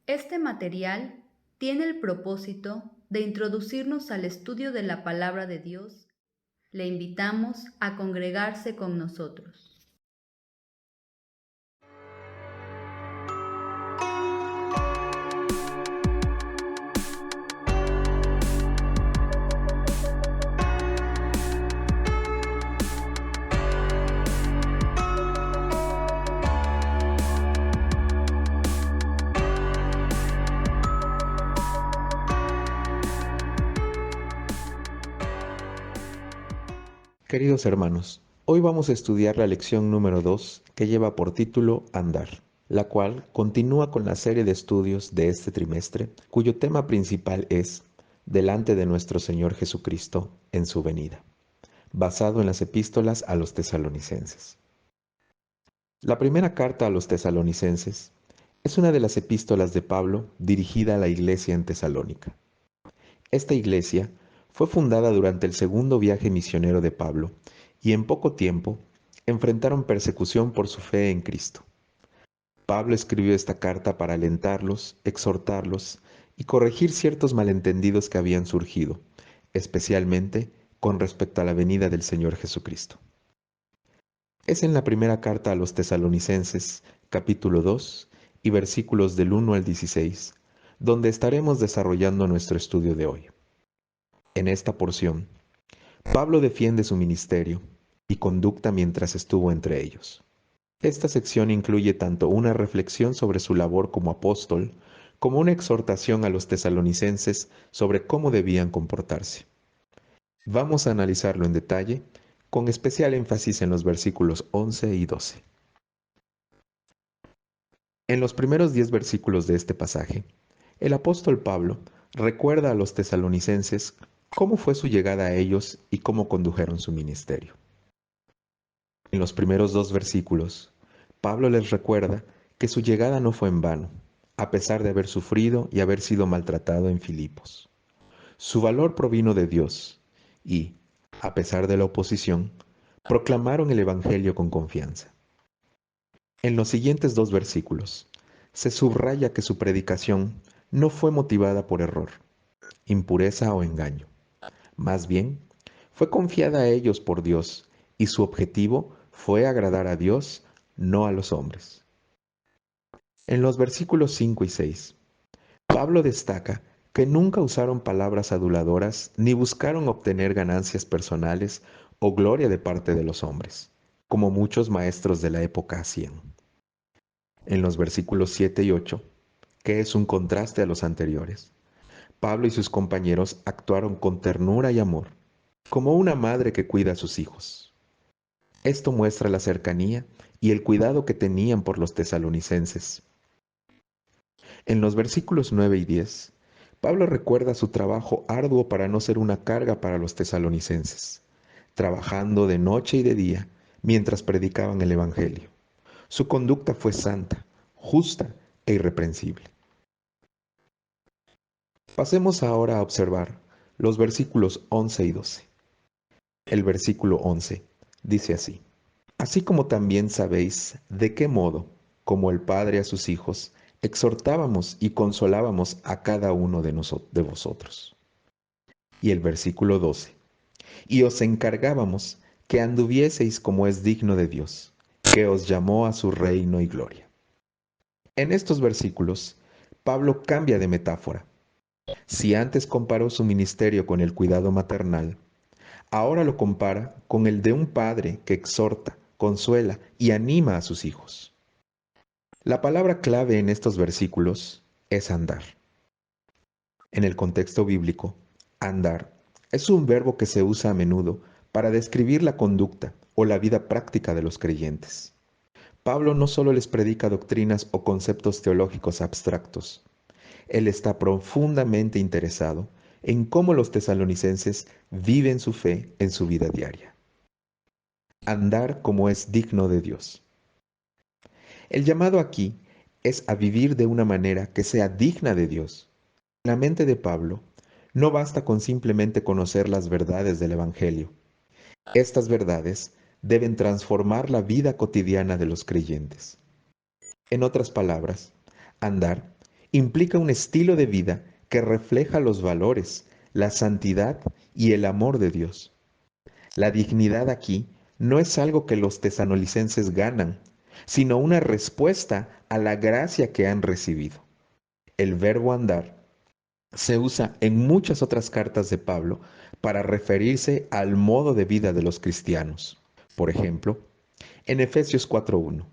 Este material tiene el propósito de introducirnos al estudio de la palabra de Dios. Le invitamos a congregarse con nosotros. Queridos hermanos, hoy vamos a estudiar la lección número 2 que lleva por título Andar, la cual continúa con la serie de estudios de este trimestre, cuyo tema principal es Delante de nuestro Señor Jesucristo en su venida, basado en las epístolas a los tesalonicenses. La primera carta a los tesalonicenses es una de las epístolas de Pablo dirigida a la iglesia en Tesalónica. Esta iglesia fue fundada durante el segundo viaje misionero de Pablo y en poco tiempo enfrentaron persecución por su fe en Cristo. Pablo escribió esta carta para alentarlos, exhortarlos y corregir ciertos malentendidos que habían surgido, especialmente con respecto a la venida del Señor Jesucristo. Es en la primera carta a los tesalonicenses, capítulo 2 y versículos del 1 al 16, donde estaremos desarrollando nuestro estudio de hoy. En esta porción, Pablo defiende su ministerio y conducta mientras estuvo entre ellos. Esta sección incluye tanto una reflexión sobre su labor como apóstol, como una exhortación a los tesalonicenses sobre cómo debían comportarse. Vamos a analizarlo en detalle, con especial énfasis en los versículos 11 y 12. En los primeros 10 versículos de este pasaje, el apóstol Pablo recuerda a los tesalonicenses cómo fue su llegada a ellos y cómo condujeron su ministerio. En los primeros 2 versículos, Pablo les recuerda que su llegada no fue en vano, a pesar de haber sufrido y haber sido maltratado en Filipos. Su valor provino de Dios y, a pesar de la oposición, proclamaron el Evangelio con confianza. En los siguientes 2 versículos, se subraya que su predicación no fue motivada por error, impureza o engaño. Más bien, fue confiada a ellos por Dios y su objetivo fue agradar a Dios, no a los hombres. En los versículos 5 y 6, Pablo destaca que nunca usaron palabras aduladoras ni buscaron obtener ganancias personales o gloria de parte de los hombres, como muchos maestros de la época hacían. En los versículos 7 y 8, que es un contraste a los anteriores, Pablo y sus compañeros actuaron con ternura y amor, como una madre que cuida a sus hijos. Esto muestra la cercanía y el cuidado que tenían por los tesalonicenses. En los versículos 9 y 10, Pablo recuerda su trabajo arduo para no ser una carga para los tesalonicenses, trabajando de noche y de día mientras predicaban el Evangelio. Su conducta fue santa, justa e irreprensible. Pasemos ahora a observar los versículos 11 y 12. El versículo 11 dice así: Así como también sabéis de qué modo, como el Padre a sus hijos, exhortábamos y consolábamos a cada uno de vosotros. Y el versículo 12: Y os encargábamos que anduvieseis como es digno de Dios, que os llamó a su reino y gloria. En estos versículos, Pablo cambia de metáfora. Si antes comparó su ministerio con el cuidado maternal, ahora lo compara con el de un padre que exhorta, consuela y anima a sus hijos. La palabra clave en estos versículos es andar. En el contexto bíblico, andar es un verbo que se usa a menudo para describir la conducta o la vida práctica de los creyentes. Pablo no solo les predica doctrinas o conceptos teológicos abstractos, él está profundamente interesado en cómo los tesalonicenses viven su fe en su vida diaria. Andar como es digno de Dios. El llamado aquí es a vivir de una manera que sea digna de Dios. En la mente de Pablo, no basta con simplemente conocer las verdades del Evangelio. Estas verdades deben transformar la vida cotidiana de los creyentes. En otras palabras, andar Implica un estilo de vida que refleja los valores, la santidad y el amor de Dios. La dignidad aquí no es algo que los tesalonicenses ganan, sino una respuesta a la gracia que han recibido. El verbo andar se usa en muchas otras cartas de Pablo para referirse al modo de vida de los cristianos. Por ejemplo, en Efesios 4:1,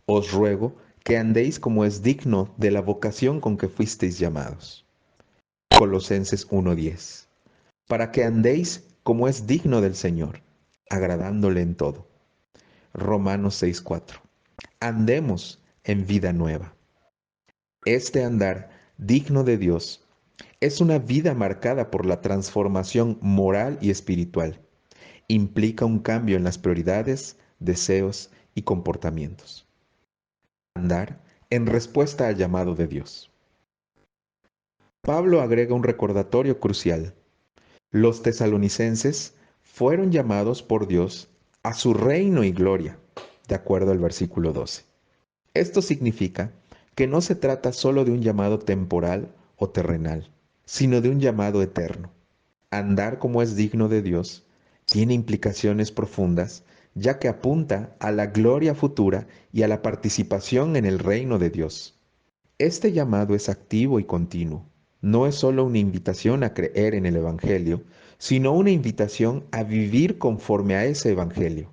os ruego que andéis como es digno de la vocación con que fuisteis llamados. Colosenses 1:10, para que andéis como es digno del Señor, agradándole en todo. Romanos 6:4, andemos en vida nueva. Este andar digno de Dios es una vida marcada por la transformación moral y espiritual. Implica un cambio en las prioridades, deseos y comportamientos. Andar en respuesta al llamado de Dios. Pablo agrega un recordatorio crucial. Los tesalonicenses fueron llamados por Dios a su reino y gloria, de acuerdo al versículo 12. Esto significa que no se trata solo de un llamado temporal o terrenal, sino de un llamado eterno. Andar como es digno de Dios tiene implicaciones profundas, ya que apunta a la gloria futura y a la participación en el reino de Dios. Este llamado es activo y continuo. No es solo una invitación a creer en el Evangelio, sino una invitación a vivir conforme a ese Evangelio.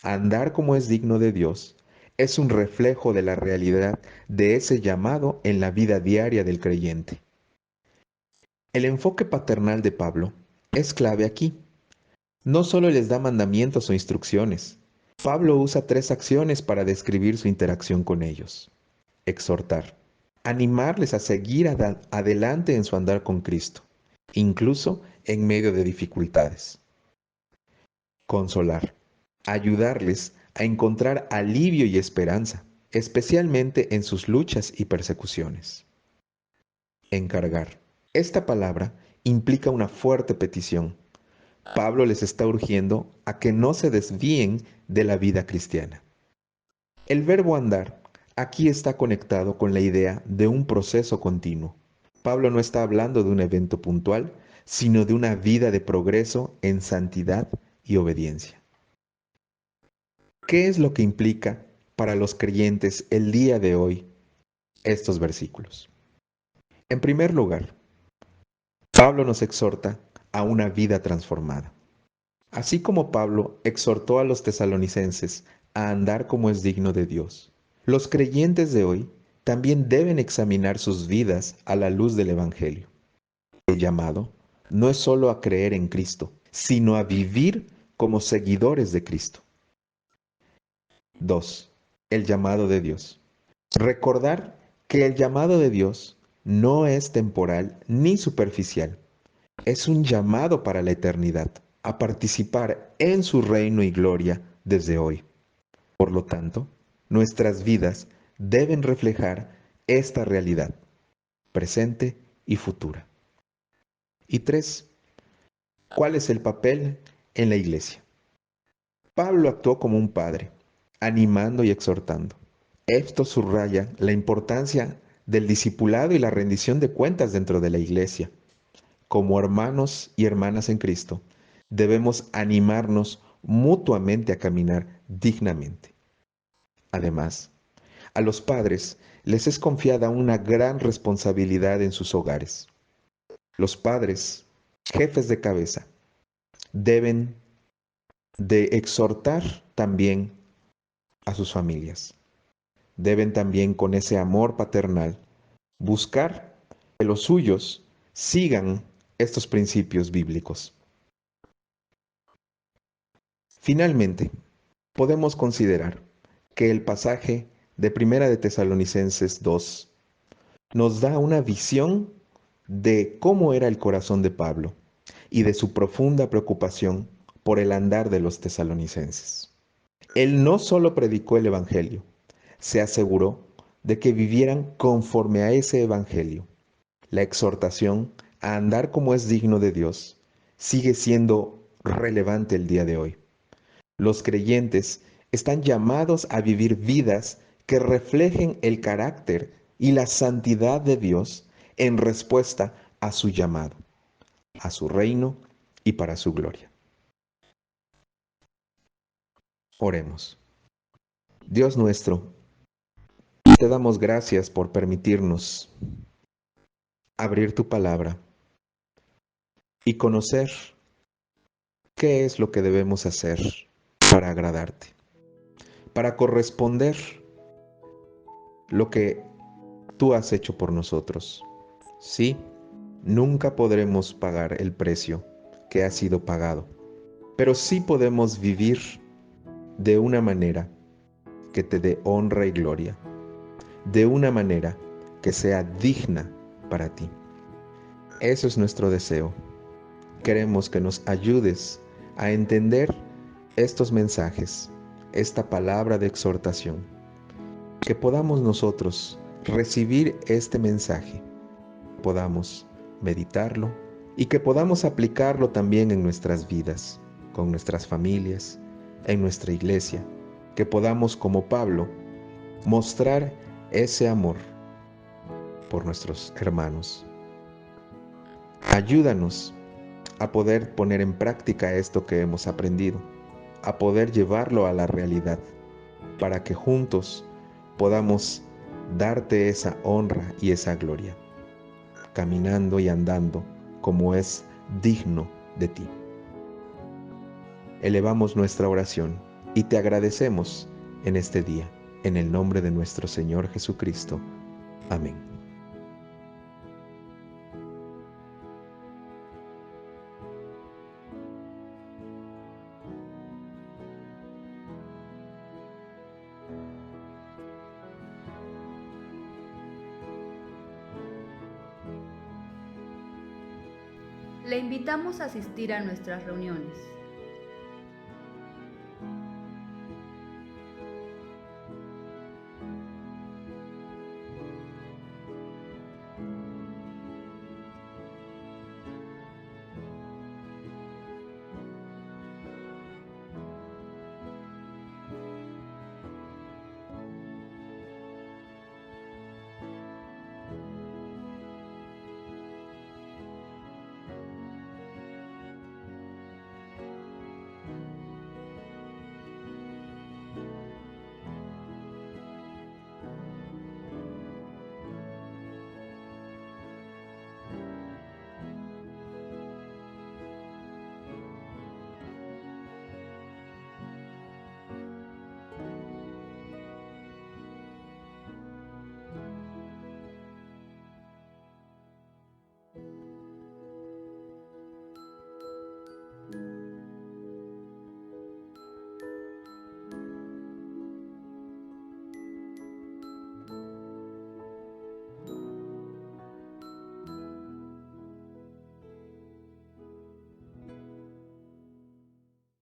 Andar como es digno de Dios es un reflejo de la realidad de ese llamado en la vida diaria del creyente. El enfoque paternal de Pablo es clave aquí. No solo les da mandamientos o instrucciones. Pablo usa tres acciones para describir su interacción con ellos. Exhortar, animarles a seguir adelante en su andar con Cristo, incluso en medio de dificultades. Consolar, ayudarles a encontrar alivio y esperanza, especialmente en sus luchas y persecuciones. Encargar. Esta palabra implica una fuerte petición. Pablo les está urgiendo a que no se desvíen de la vida cristiana. El verbo andar aquí está conectado con la idea de un proceso continuo. Pablo no está hablando de un evento puntual, sino de una vida de progreso en santidad y obediencia. ¿Qué es lo que implica para los creyentes el día de hoy estos versículos? En primer lugar, Pablo nos exhorta a una vida transformada. Así como Pablo exhortó a los tesalonicenses a andar como es digno de Dios, los creyentes de hoy también deben examinar sus vidas a la luz del Evangelio. El llamado no es solo a creer en Cristo, sino a vivir como seguidores de Cristo. 2. El llamado de Dios. Recordar que el llamado de Dios no es temporal ni superficial. Es un llamado para la eternidad, a participar en su reino y gloria desde hoy. Por lo tanto, nuestras vidas deben reflejar esta realidad, presente y futura. Y 3. ¿Cuál es el papel en la iglesia? Pablo actuó como un padre, animando y exhortando. Esto subraya la importancia del discipulado y la rendición de cuentas dentro de la iglesia. Como hermanos y hermanas en Cristo, debemos animarnos mutuamente a caminar dignamente. Además, a los padres les es confiada una gran responsabilidad en sus hogares. Los padres, jefes de cabeza, deben de exhortar también a sus familias. Deben también con ese amor paternal buscar que los suyos sigan estos principios bíblicos. Finalmente, podemos considerar que el pasaje de Primera de Tesalonicenses 2 nos da una visión de cómo era el corazón de Pablo y de su profunda preocupación por el andar de los tesalonicenses. Él no solo predicó el Evangelio, se aseguró de que vivieran conforme a ese Evangelio. La exhortación a andar como es digno de Dios sigue siendo relevante el día de hoy. Los creyentes están llamados a vivir vidas que reflejen el carácter y la santidad de Dios en respuesta a su llamado, a su reino y para su gloria. Oremos. Dios nuestro, te damos gracias por permitirnos abrir tu palabra y conocer qué es lo que debemos hacer para agradarte, para corresponder lo que tú has hecho por nosotros. Sí, nunca podremos pagar el precio que ha sido pagado, pero sí podemos vivir de una manera que te dé honra y gloria, de una manera que sea digna para ti. Eso es nuestro deseo. Queremos que nos ayudes a entender estos mensajes, esta palabra de exhortación, que podamos nosotros recibir este mensaje, podamos meditarlo y que podamos aplicarlo también en nuestras vidas, con nuestras familias, en nuestra iglesia, que podamos, como Pablo, mostrar ese amor por nuestros hermanos. Ayúdanos a poder poner en práctica esto que hemos aprendido, a poder llevarlo a la realidad, para que juntos podamos darte esa honra y esa gloria, caminando y andando como es digno de ti. Elevamos nuestra oración y te agradecemos en este día, en el nombre de nuestro Señor Jesucristo. Amén. Le invitamos a asistir a nuestras reuniones.